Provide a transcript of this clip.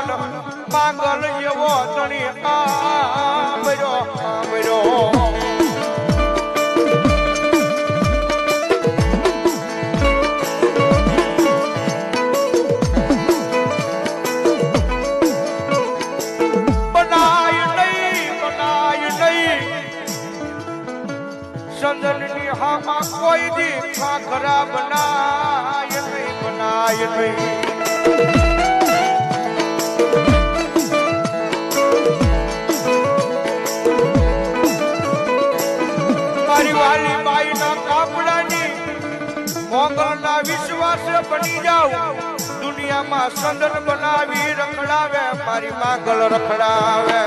પાવન માંગલ એવો ધણી આમરો આમરો સંદનની હા કોઈ દી ખાખરા બનાય નહીં બનાય નહીં મારી વાલી બાઈના કાપડાની મોગલના વિશ્વાસે બની જાવ દુનિયામાં સંદન બનાવી રખડાવે મારી માંગલ રખડાવે